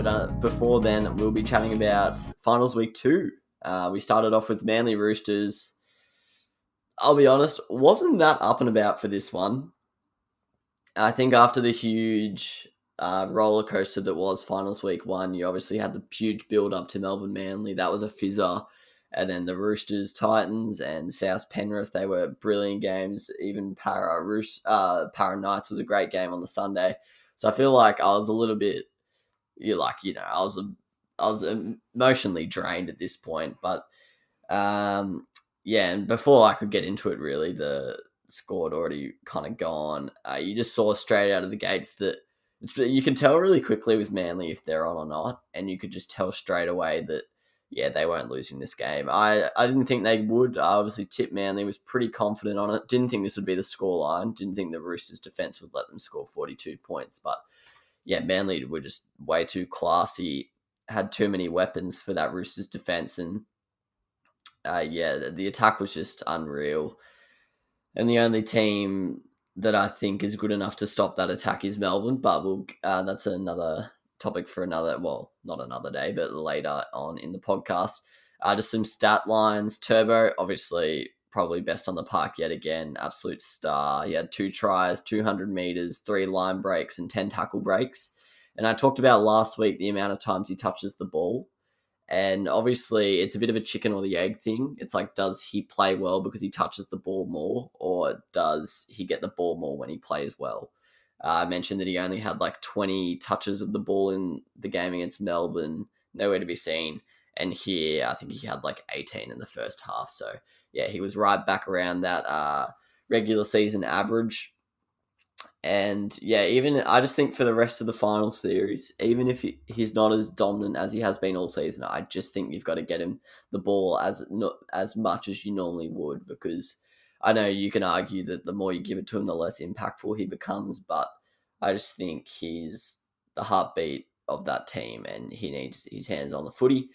But before then, we'll be chatting about finals week 2. We started off with Manly Roosters. I'll be honest, wasn't that up and about for this one. I think after the huge roller coaster that was finals week 1, you obviously had the huge build up to Melbourne Manly. That was a fizzer. And then the Roosters, Titans, and South Penrith, they were brilliant games. Even Para Knights was a great game on the Sunday. So I feel like I was a little bit, I was emotionally drained at this point. But and before I could get into it, really, the score had already kind of gone. You just saw straight out of the gates that you can tell really quickly with Manly if they're on or not, and you could just tell straight away that they weren't losing this game. I didn't think they would. I obviously tipped Manly, was pretty confident on it. Didn't think this would be the scoreline. Didn't think the Roosters' defence would let them score 42 points. But Manly were just way too classy, had too many weapons for that Roosters' defence, and the attack was just unreal. And the only team that I think is good enough to stop that attack is Melbourne, but that's another topic for not another day, but later on in the podcast. Just some stat lines. Turbo, obviously, probably best on the park yet again. Absolute star. He had 2 tries, 200 metres, 3 line breaks, and 10 tackle breaks. And I talked about last week the amount of times he touches the ball. And obviously, it's a bit of a chicken or the egg thing. It's like, does he play well because he touches the ball more, or does he get the ball more when he plays well? I mentioned that he only had like 20 touches of the ball in the game against Melbourne, nowhere to be seen. And here, I think he had like 18 in the first half. So, he was right back around that regular season average. And I just think for the rest of the final series, even if he's not as dominant as he has been all season, I just think you've got to get him the ball as much as you normally would, because I know you can argue that the more you give it to him, the less impactful he becomes, but I just think he's the heartbeat of that team and he needs his hands on the footy.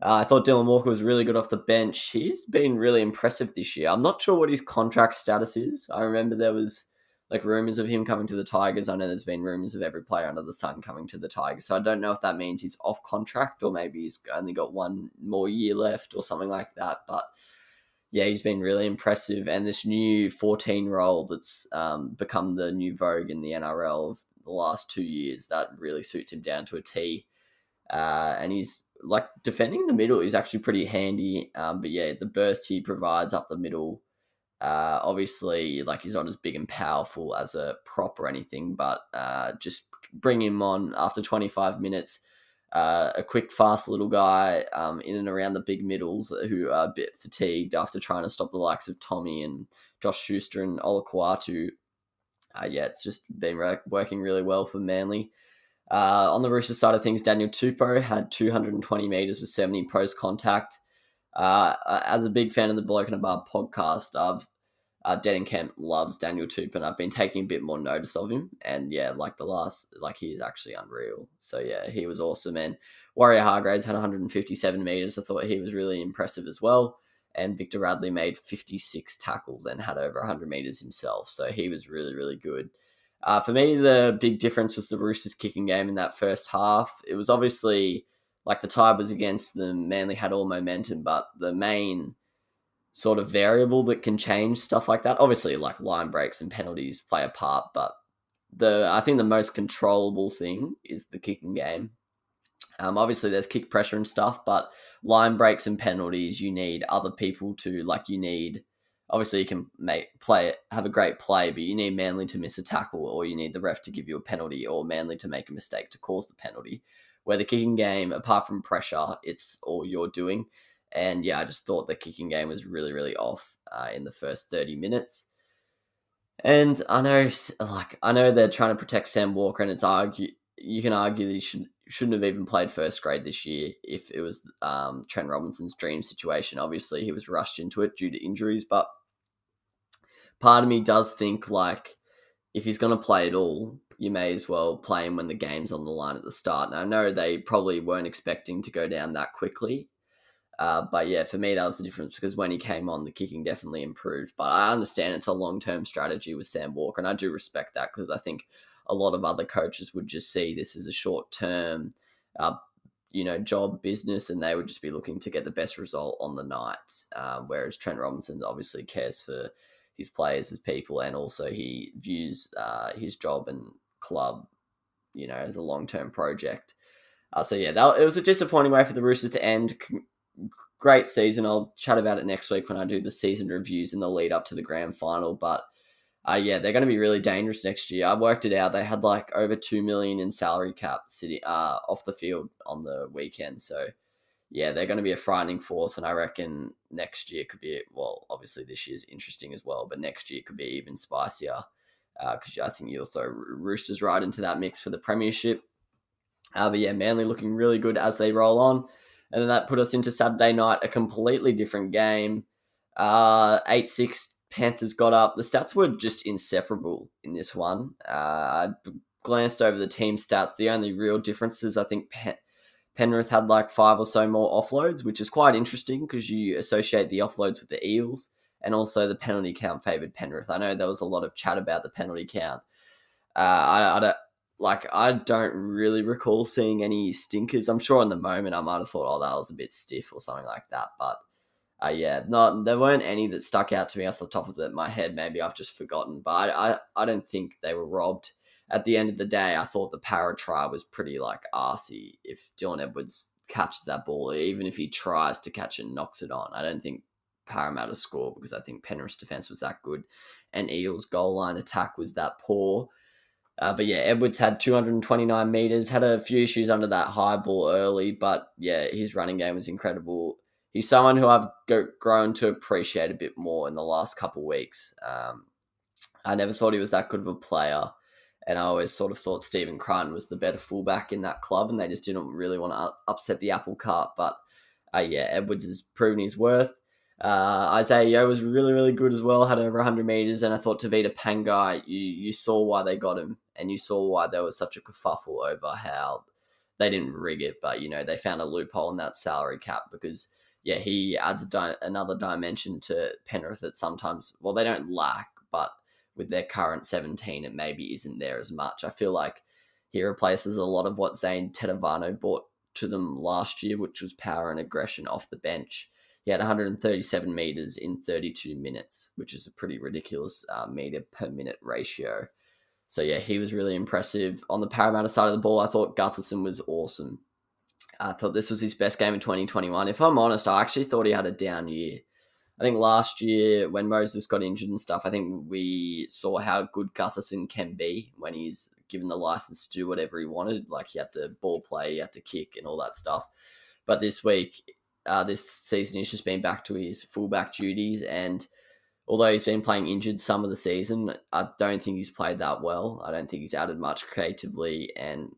I thought Dylan Walker was really good off the bench. He's been really impressive this year. I'm not sure what his contract status is. I remember there was like rumours of him coming to the Tigers. I know there's been rumours of every player under the sun coming to the Tigers. So I don't know if that means he's off contract or maybe he's only got 1 more year left or something like that. But he's been really impressive. And this new 14 role that's become the new vogue in the NRL of the last 2 years, that really suits him down to a T. And he's like defending in the middle is actually pretty handy. But the burst he provides up the middle, obviously, like, he's not as big and powerful as a prop or anything, but just bring him on after 25 minutes. A quick, fast little guy in and around the big middles who are a bit fatigued after trying to stop the likes of Tommy and Josh Schuster and Olakuatu. It's just been working really well for Manly. On the Roosters side of things, Daniel Tupo had 220 metres with 70 post contact. As a big fan of the Bloke in a Bar podcast, Denning Kemp loves Daniel Tupin, and I've been taking a bit more notice of him. And he is actually unreal. So he was awesome. And Warrior Hargraves had 157 metres. I thought he was really impressive as well. And Victor Radley made 56 tackles and had over 100 metres himself. So he was really, really good. For me, the big difference was the Roosters kicking game in that first half. It was obviously like the tide was against them. Manly had all momentum, but the main sort of variable that can change stuff like that, obviously like line breaks and penalties play a part, but I think the most controllable thing is the kicking game. Obviously there's kick pressure and stuff, but line breaks and penalties, you need other people to, obviously you can have a great play, but you need Manly to miss a tackle, or you need the ref to give you a penalty, or Manly to make a mistake to cause the penalty. Where the kicking game, apart from pressure, it's all you're doing. And I just thought the kicking game was really, really off in the first 30 minutes. And I know they're trying to protect Sam Walker, and you can argue that he shouldn't have even played first grade this year if it was Trent Robinson's dream situation. Obviously, he was rushed into it due to injuries, but part of me does think, like, if he's going to play at all, you may as well play him when the game's on the line at the start. And I know they probably weren't expecting to go down that quickly. But for me, that was the difference, because when he came on, the kicking definitely improved. But I understand it's a long-term strategy with Sam Walker, and I do respect that, because I think a lot of other coaches would just see this as a short-term job business, and they would just be looking to get the best result on the night. Whereas Trent Robinson obviously cares for his players as people, and also he views his job and club, as a long-term project. It was a disappointing way for the Roosters to end. Great season. I'll chat about it next week when I do the season reviews in the lead up to the grand final. But they're going to be really dangerous next year. I worked it out. They had like over 2 million in salary cap sitting off the field on the weekend. So yeah, they're going to be a frightening force. And I reckon next year could be, well, obviously this year's interesting as well, but next year could be even spicier. Because I think you'll throw Roosters right into that mix for the premiership. Manly looking really good as they roll on. And then that put us into Saturday night, a completely different game. 8-6 Panthers got up. The stats were just inseparable in this one. I glanced over the team stats. The only real differences, I think Penrith had like 5 or so more offloads, which is quite interesting because you associate the offloads with the Eels, and also the penalty count favoured Penrith. I know there was a lot of chat about the penalty count. I don't really recall seeing any stinkers. I'm sure in the moment I might have thought, that was a bit stiff or something like that. But there weren't any that stuck out to me off the top of my head. Maybe I've just forgotten. But I don't think they were robbed. At the end of the day, I thought the Para try was pretty arsey. If Dylan Edwards catches that ball, even if he tries to catch it and knocks it on, I don't think Parramatta score because I think Penrith's defence was that good and Eels' goal line attack was that poor. Edwards had 229 metres, had a few issues under that high ball early, but his running game was incredible. He's someone who I've grown to appreciate a bit more in the last couple of weeks. I never thought he was that good of a player, and I always sort of thought Stephen Crichton was the better fullback in that club, and they just didn't really want to upset the apple cart. But Edwards has proven his worth. Isaiah Yeo was really, really good as well, had over 100 metres, and I thought Tavita Pangai, you saw why they got him, and you saw why there was such a kerfuffle over how they didn't rig it, but, they found a loophole in that salary cap because, he adds another dimension to Penrith that sometimes, well, they don't lack, but with their current 17, it maybe isn't there as much. I feel like he replaces a lot of what Zane Tedavano brought to them last year, which was power and aggression off the bench. He had 137 metres in 32 minutes, which is a pretty ridiculous metre per minute ratio. So, he was really impressive. On the Parramatta side of the ball, I thought Gutherson was awesome. I thought this was his best game in 2021. If I'm honest, I actually thought he had a down year. I think last year when Moses got injured and stuff, I think we saw how good Gutherson can be when he's given the license to do whatever he wanted. Like he had to ball play, he had to kick and all that stuff. But this season, he's just been back to his fullback duties. And although he's been playing injured some of the season, I don't think he's played that well. I don't think he's added much creatively. And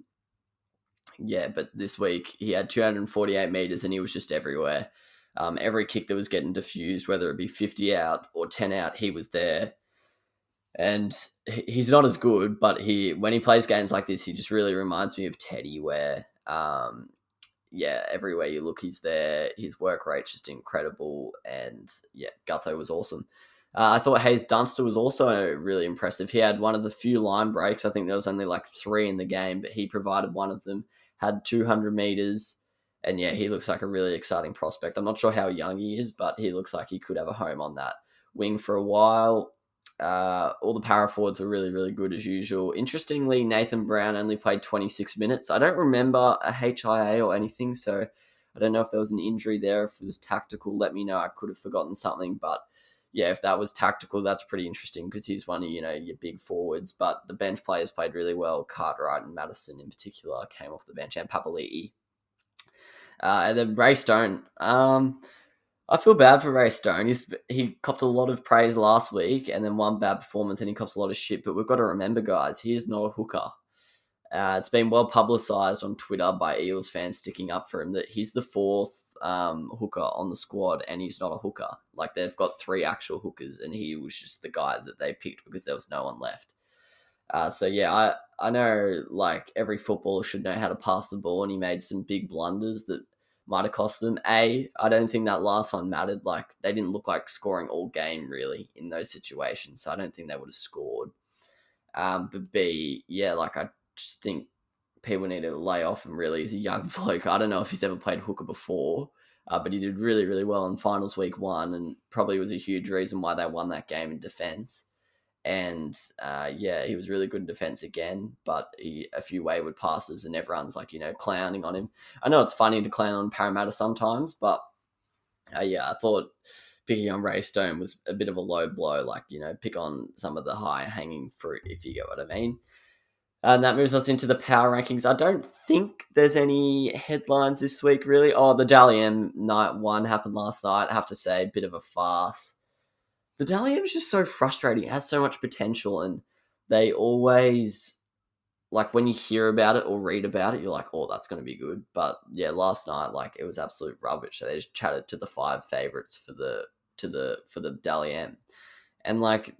but this week he had 248 metres and he was just everywhere. Every kick that was getting diffused, whether it be 50 out or 10 out, he was there. And he's not as good, but when he plays games like this, he just really reminds me of Teddy, where everywhere you look, he's there. His work rate's just incredible, and Gutho was awesome. I thought Hayes Dunster was also really impressive. He had one of the few line breaks. I think there was only 3 in the game, but he provided one of them. Had 200 metres, and he looks like a really exciting prospect. I'm not sure how young he is, but he looks like he could have a home on that wing for a while. All the power forwards were really, really good as usual. Interestingly, Nathan Brown only played 26 minutes. I don't remember a HIA or anything, so I don't know if there was an injury there. If it was tactical, let me know. I could have forgotten something, but if that was tactical, that's pretty interesting because he's one of, your big forwards. But the bench players played really well. Cartwright and Madison in particular came off the bench, and Papali'i. And then Ray Stone. I feel bad for Ray Stone. He copped a lot of praise last week and then one bad performance and he cops a lot of shit. But we've got to remember, guys, he is not a hooker. It's been well publicised on Twitter by Eels fans sticking up for him that he's the 4th hooker on the squad and he's not a hooker. Like, they've got 3 actual hookers and he was just the guy that they picked because there was no one left. I know, every footballer should know how to pass the ball, and he made some big blunders that might have cost them. I don't think that last one mattered. They didn't look like scoring all game, really, in those situations, so I don't think they would have scored. But B, I just think people need to lay off him, really. He's a young bloke. I don't know if he's ever played hooker before, but he did really, really well in finals week 1 and probably was a huge reason why they won that game in defence. And he was really good in defence again, but a few wayward passes and everyone's like, clowning on him. I know it's funny to clown on Parramatta sometimes, but I thought picking on Ray Stone was a bit of a low blow, like, pick on some of the high hanging fruit, if you get what I mean. And that moves us into the power rankings. I don't think there's any headlines this week, really. Oh, the Dally M night 1 happened last night. I have to say, a bit of a farce. The Dally M is just so frustrating. It has so much potential, and they always, like, when you hear about it or read about it, you're like, oh, that's going to be good. But yeah, last night, like, it was absolute rubbish. So they just chatted to the 5 favourites for the Dally M. And, like,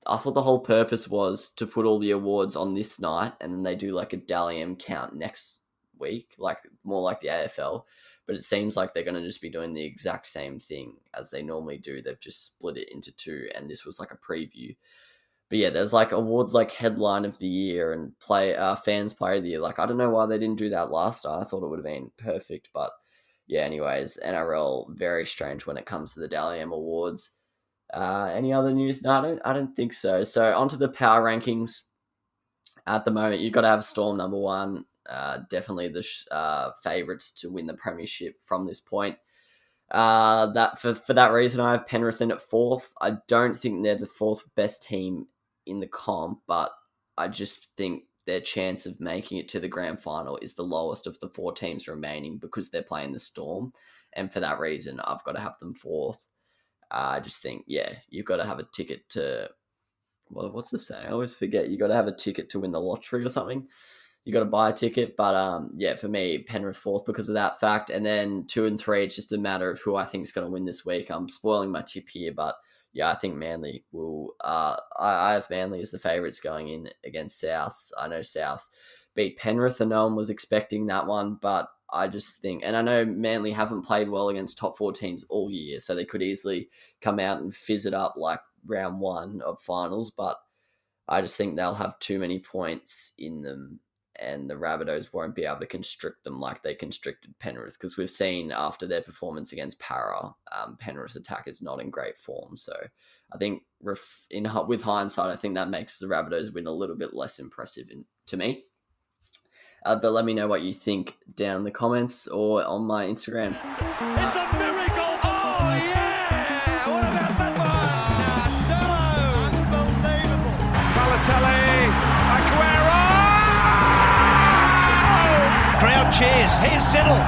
I thought the whole purpose was to put all the awards on this night, and then they do like a Dally M count next week, like more like the AFL. But it seems like they're going to just be doing the exact same thing as they normally do. They've just split it into 2, and this was like a preview. But yeah, there's like awards like Headline of the Year and Fans Player of the Year. Like, I don't know why they didn't do that last time. I thought it would have been perfect. But yeah, anyways, NRL, very strange when it comes to the Dally M awards. Any other news? No, I don't think so. So onto the power rankings. At the moment, you've got to have Storm number 1. Definitely the favourites to win the premiership from this point. That for that reason, I have Penrith in at 4th. I don't think they're the 4th best team in the comp, but I just think their chance of making it to the grand final is the lowest of the 4 teams remaining because they're playing the Storm, and for that reason, I've got to have them 4th. I just think, you've got to have a ticket to... Well, what's the saying? I always forget. You got to have a ticket to win the lottery or something. You got to buy a ticket. But, for me, Penrith 4th because of that fact. And then 2 and 3, it's just a matter of who I think is going to win this week. I'm spoiling my tip here, but, I think Manly will... I have Manly as the favourites going in against Souths. I know Souths beat Penrith, and no one was expecting that one, but... I just think, and I know Manly haven't played well against top 4 teams all year, so they could easily come out and fizz it up like round 1 of finals, but I just think they'll have too many points in them, and the Rabbitohs won't be able to constrict them like they constricted Penrith, because we've seen after their performance against Para, Penrith's attack is not in great form, so I think with hindsight, I think that makes the Rabbitohs win a little bit less impressive to me. But let me know what you think down in the comments or on my Instagram. It's a miracle! Oh, yeah! What about that one? Unbelievable! Balotelli! Aguero! Crowd cheers. Here's Siddle.